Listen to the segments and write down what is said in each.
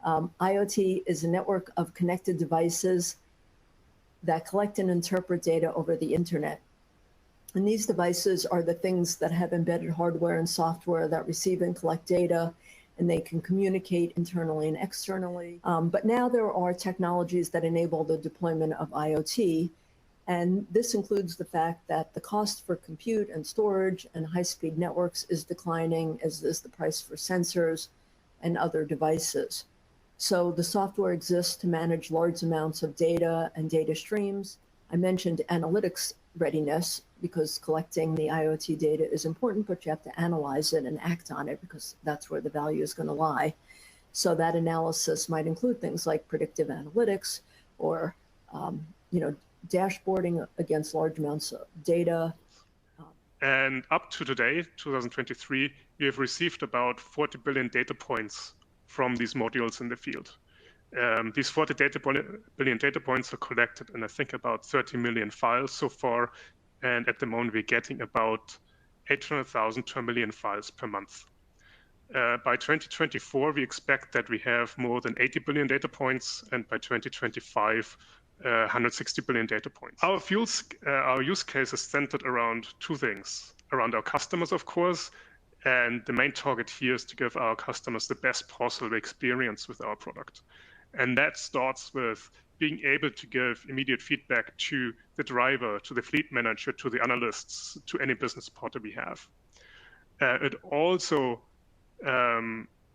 IoT is a network of connected devices that collect and interpret data over the internet. And these devices are the things that have embedded hardware and software that receive and collect data, and they can communicate internally and externally. But now there are technologies that enable the deployment of IoT, and this includes the fact that the cost for compute and storage and high-speed networks is declining, as is the price for sensors and other devices. So the software exists to manage large amounts of data and data streams. I mentioned analytics readiness because collecting the IoT data is important, but you have to analyze it and act on it because that's where the value is going to lie. So that analysis might include things like predictive analytics or, dashboarding against large amounts of data. And up to today, 2023, we have received about 40 billion data points from these modules in the field. These 40 billion data points are collected in, I think, about 30 million files so far. And at the moment, we're getting about 800,000 to 1 million files per month. By 2024, we expect that we have more than 80 billion data points, and by 2025, 160 billion data points. Our use case is centered around two things: around our customers, of course, and the main target here is to give our customers the best possible experience with our product. And that starts with being able to give immediate feedback to the driver, to the fleet manager, to the analysts, to any business partner we have. It also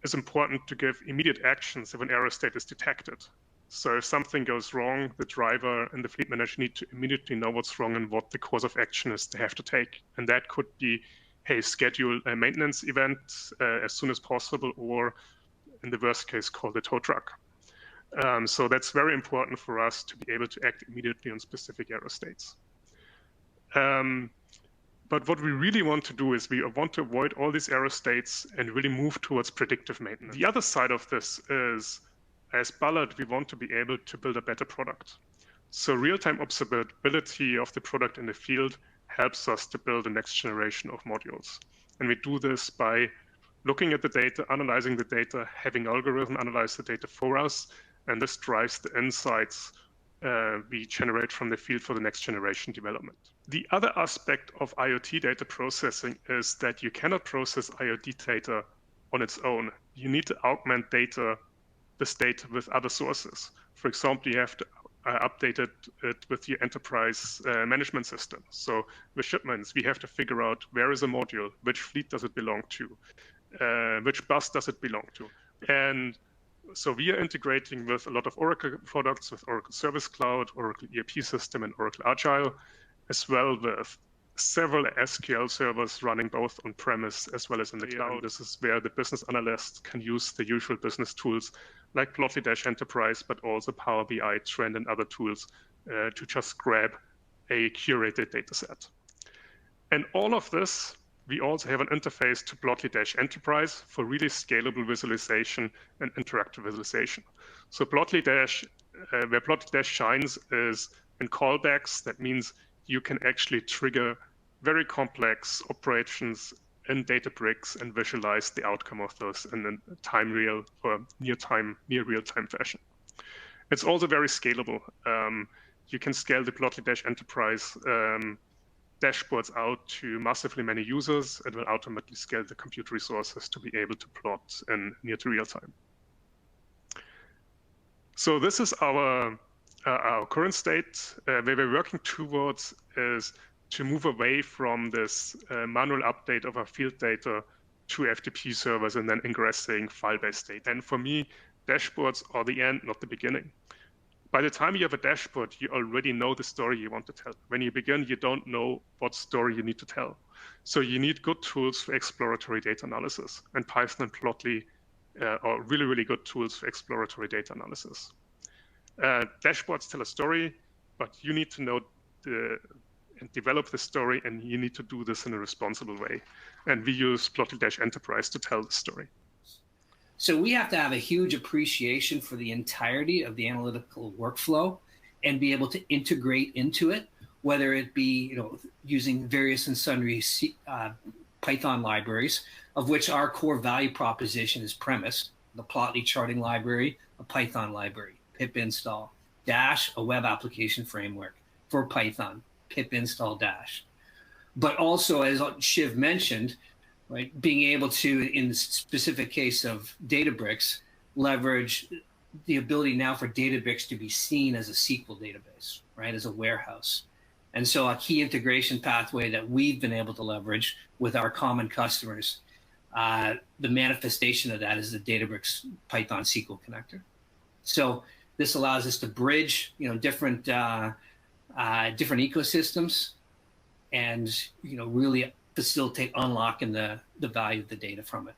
is important to give immediate actions if an error state is detected. So if something goes wrong, the driver and the fleet manager need to immediately know what's wrong and what the course of action is they have to take. And that could be, hey, schedule a maintenance event as soon as possible, or in the worst case, call the tow truck. So that's very important for us to be able to act immediately on specific error states. But what we really want to do is we want to avoid all these error states and really move towards predictive maintenance. The other side of this is, as Ballard, we want to be able to build a better product. So real-time observability of the product in the field helps us to build the next generation of modules. And we do this by looking at the data, analyzing the data, having algorithm analyze the data for us, and this drives the insights we generate from the field for the next generation development. The other aspect of IoT data processing is that you cannot process IoT data on its own. You need to augment this data with other sources. For example, you have to update it with your enterprise management system. So with shipments, we have to figure out where is a module, which fleet does it belong to, which bus does it belong to. And so we are integrating with a lot of Oracle products, with Oracle Service Cloud, Oracle ERP system, and Oracle Agile, as well with several SQL servers running both on-premise as well as in the cloud. This is where the business analysts can use the usual business tools like Plotly Dash Enterprise, but also Power BI, Trend, and other tools to just grab a curated data set. And all of this, we also have an interface to Plotly Dash Enterprise for really scalable visualization and interactive visualization. So Plotly Dash, where Plotly Dash shines is in callbacks. That means you can actually trigger very complex operations in Databricks and visualize the outcome of those in a time real or near real time fashion. It's also very scalable. You can scale the Plotly Dash Enterprise dashboards out to massively many users. It will automatically scale the compute resources to be able to plot in near to real time. So this is our current state. Where we're working towards is to move away from this manual update of our field data to FTP servers and then ingressing file-based data. And for me, dashboards are the end, not the beginning. By the time you have a dashboard, you already know the story you want to tell. When you begin, you don't know what story you need to tell. So you need good tools for exploratory data analysis. And Python and Plotly are really, really good tools for exploratory data analysis. Dashboards tell a story, but you need to know and develop the story, and you need to do this in a responsible way. And we use Plotly Dash Enterprise to tell the story. So we have to have a huge appreciation for the entirety of the analytical workflow and be able to integrate into it, whether it be using various and sundry Python libraries, of which our core value proposition is premise, the Plotly charting library, a Python library, pip install, Dash, a web application framework for Python, pip install Dash. But also, as Shiv mentioned, right, being able to, in the specific case of Databricks, leverage the ability now for Databricks to be seen as a SQL database, right, as a warehouse. And so a key integration pathway that we've been able to leverage with our common customers, the manifestation of that is the Databricks Python SQL connector. So this allows us to bridge, different ecosystems, and really facilitate unlocking the value of the data from it.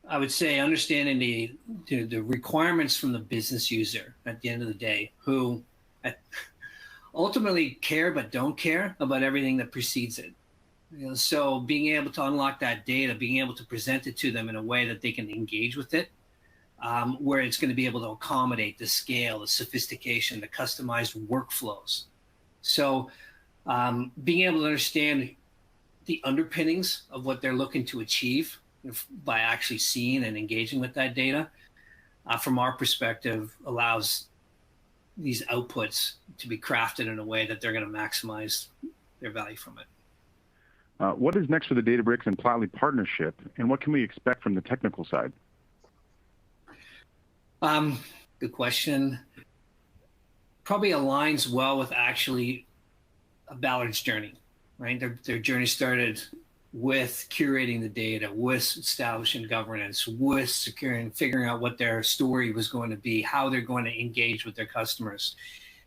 I would say understanding the requirements from the business user at the end of the day, who ultimately care but don't care about everything that precedes it. So being able to unlock that data, being able to present it to them in a way that they can engage with it, where it's going to be able to accommodate the scale, the sophistication, the customized workflows. So being able to understand the underpinnings of what they're looking to achieve by actually seeing and engaging with that data, from our perspective, allows these outputs to be crafted in a way that they're going to maximize their value from it. What is next for the Databricks and Plotly partnership, and what can we expect from the technical side? Good question. Probably aligns well with actually Ballard's journey, right? Their journey started with curating the data, with establishing governance, with securing, figuring out what their story was going to be, how they're going to engage with their customers.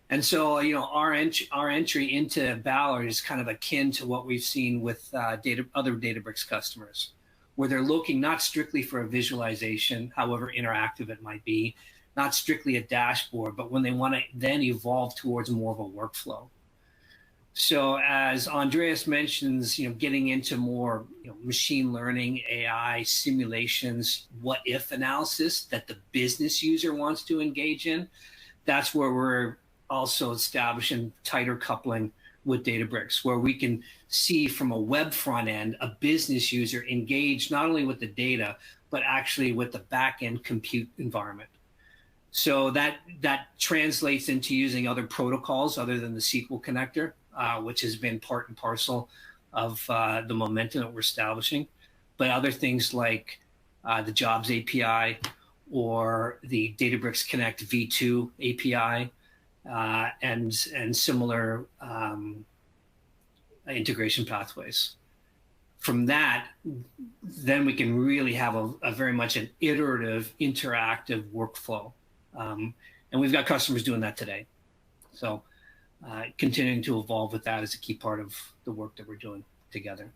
And so, our entry into Ballard is kind of akin to what we've seen with other Databricks customers, where they're looking not strictly for a visualization, however interactive it might be, not strictly a dashboard, but when they want to then evolve towards more of a workflow. So as Andreas mentions, getting into more machine learning, AI, simulations, what if analysis that the business user wants to engage in, that's where we're also establishing tighter coupling with Databricks, where we can see from a web front end a business user engage not only with the data, but actually with the back-end compute environment. So that translates into using other protocols other than the SQL connector, which has been part and parcel of the momentum that we're establishing. But other things like the Jobs API or the Databricks Connect V2 API, and similar integration pathways. From that, then we can really have a very much an iterative, interactive workflow. And we've got customers doing that today. So continuing to evolve with that is a key part of the work that we're doing together.